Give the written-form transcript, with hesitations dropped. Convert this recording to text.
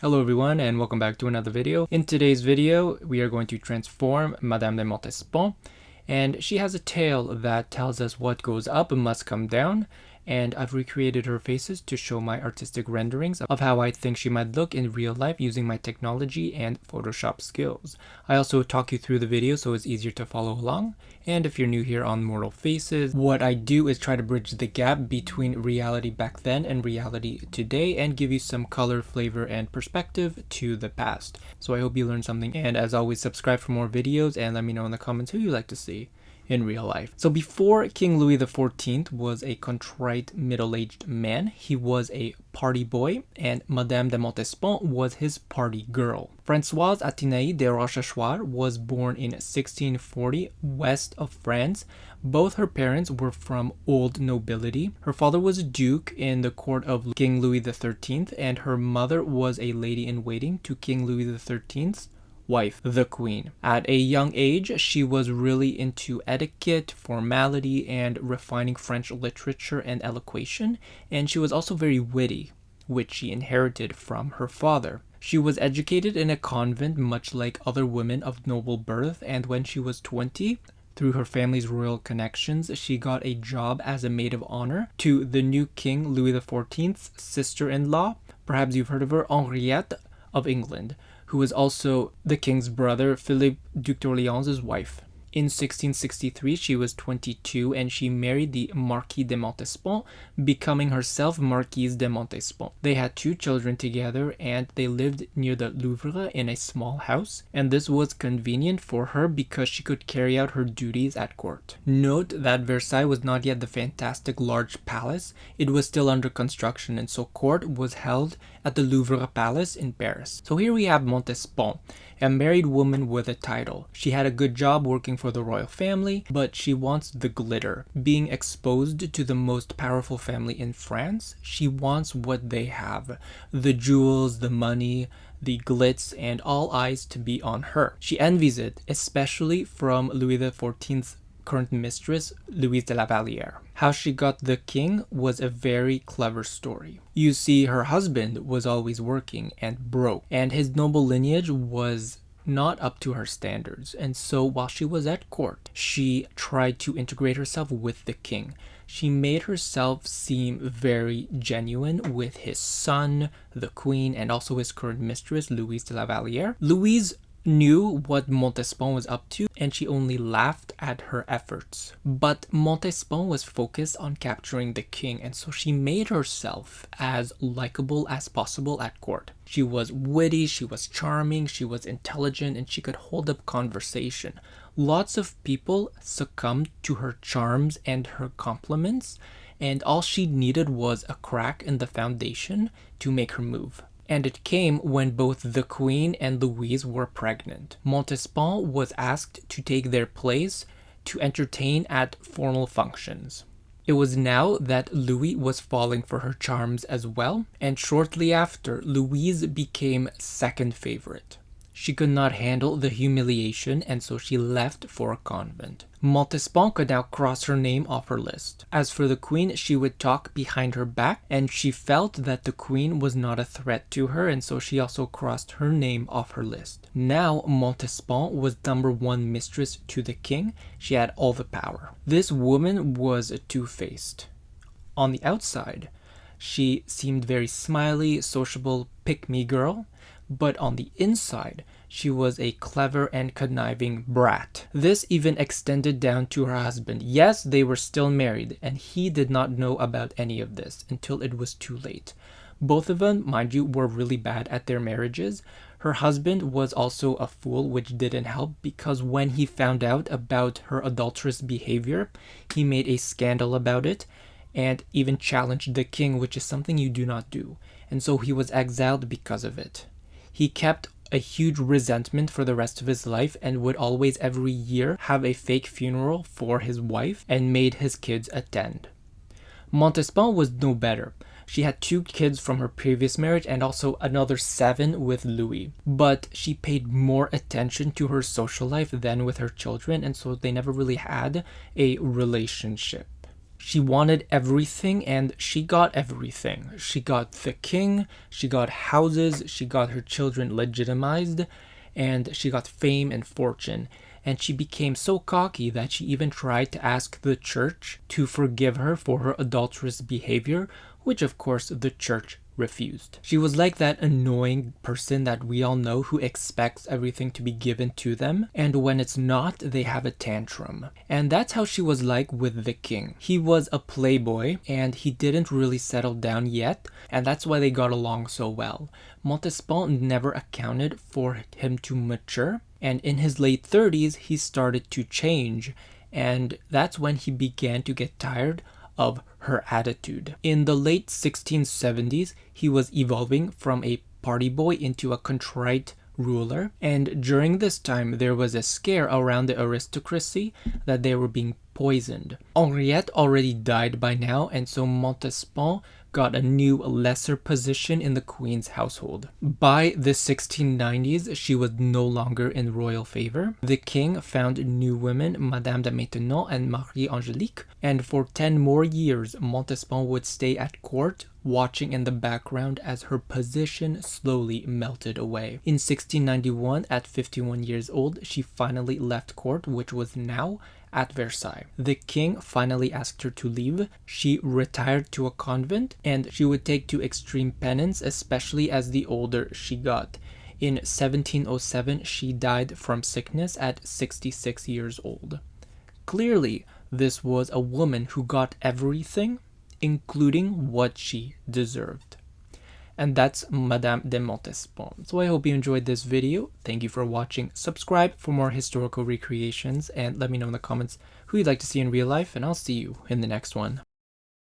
Hello everyone and welcome back to another video. In today's video, we are going to transform Madame de Montespan, and she has a tale that tells us what goes up must come down, and I've recreated her faces to show my artistic renderings of how I think she might look in real life using my technology and Photoshop skills. I also talk you through the video so it's easier to follow along, and if you're new here on Mortal Faces, what I do is try to bridge the gap between reality back then and reality today and give you some color, flavor, and perspective to the past. So I hope you learned something, and as always, subscribe for more videos and let me know in the comments who you'd like to see in real life. So before King Louis XIV was a contrite middle-aged man, he was a party boy, and Madame de Montespan was his party girl. Françoise-Athénaïs de Rochechouart was born in 1640 west of France. Both her parents were from old nobility. Her father was a duke in the court of King Louis XIII, and her mother was a lady-in-waiting to King Louis XIII's wife, the queen. At a young age, she was really into etiquette, formality, and refining French literature and elocution, and she was also very witty, which she inherited from her father. She was educated in a convent much like other women of noble birth, and when she was 20, through her family's royal connections, she got a job as a maid of honor to the new King Louis XIV's sister-in-law, perhaps you've heard of her, Henriette of England, who was also the king's brother, Philippe Duc d'Orléans' wife. In 1663, she was 22 and she married the Marquis de Montespan, becoming herself Marquise de Montespan. They had 2 children together and they lived near the Louvre in a small house, and this was convenient for her because she could carry out her duties at court. Note that Versailles was not yet the fantastic large palace, it was still under construction, and so court was held at the Louvre Palace in Paris. So here we have Montespan, a married woman with a title. She had a good job working for the royal family, but she wants the glitter. Being exposed to the most powerful family in France, she wants what they have. The jewels, the money, the glitz, and all eyes to be on her. She envies it, especially from Louis XIV's current mistress, Louise de la Vallière. How she got the king was a very clever story. You see, her husband was always working and broke, and his noble lineage was not up to her standards, and so while she was at court, she tried to integrate herself with the king. She made herself seem very genuine with his son, the queen, and also his current mistress, Louise de la Vallière. Louise knew what Montespan was up to, and she only laughed at her efforts. But Montespan was focused on capturing the king, and so she made herself as likable as possible at court. She was witty, she was charming, she was intelligent, and she could hold up conversation. Lots of people succumbed to her charms and her compliments, and all she needed was a crack in the foundation to make her move. And it came when both the Queen and Louise were pregnant. Montespan was asked to take their place to entertain at formal functions. It was now that Louis was falling for her charms as well, and shortly after, Louise became second favorite. She could not handle the humiliation, and so she left for a convent. Montespan could now cross her name off her list. As for the queen, she would talk behind her back, and she felt that the queen was not a threat to her, and so she also crossed her name off her list. Now, Montespan was #1 mistress to the king. She had all the power. This woman was two-faced. On the outside, she seemed very smiley, sociable, pick-me girl, but on the inside, she was a clever and conniving brat. This even extended down to her husband. Yes, they were still married, and he did not know about any of this until it was too late. Both of them, mind you, were really bad at their marriages. Her husband was also a fool, which didn't help, because when he found out about her adulterous behavior, he made a scandal about it and even challenged the king, which is something you do not do. And so he was exiled because of it. He kept a huge resentment for the rest of his life and would always every year have a fake funeral for his wife and made his kids attend. Montespan was no better. She had 2 kids from her previous marriage and also another 7 with Louis. But she paid more attention to her social life than with her children, and so they never really had a relationship. She wanted everything, and she got everything. She got the king, she got houses, she got her children legitimized, and she got fame and fortune. And she became so cocky that she even tried to ask the church to forgive her for her adulterous behavior, which of course the church refused. She was like that annoying person that we all know who expects everything to be given to them, and when it's not, they have a tantrum. And that's how she was like with the king. He was a playboy, and he didn't really settle down yet, and that's why they got along so well. Montespan never accounted for him to mature, and in his late 30s, he started to change, and that's when he began to get tired of her attitude. In the late 1670s, he was evolving from a party boy into a contrite ruler, and during this time there was a scare around the aristocracy that they were being poisoned. Henriette already died by now, and so Montespan got a new, lesser position in the queen's household. By the 1690s, she was no longer in royal favor. The king found new women, Madame de Maintenon and Marie-Angelique, and for 10 more years, Montespan would stay at court, watching in the background as her position slowly melted away. In 1691, at 51 years old, she finally left court, which was now at Versailles. The king finally asked her to leave. She retired to a convent, and she would take to extreme penance, especially as the older she got. In 1707, she died from sickness at 66 years old. Clearly, this was a woman who got everything, including what she deserved. And that's Madame de Montespan. So I hope you enjoyed this video. Thank you for watching. Subscribe for more historical recreations, and let me know in the comments who you'd like to see in real life, and I'll see you in the next one.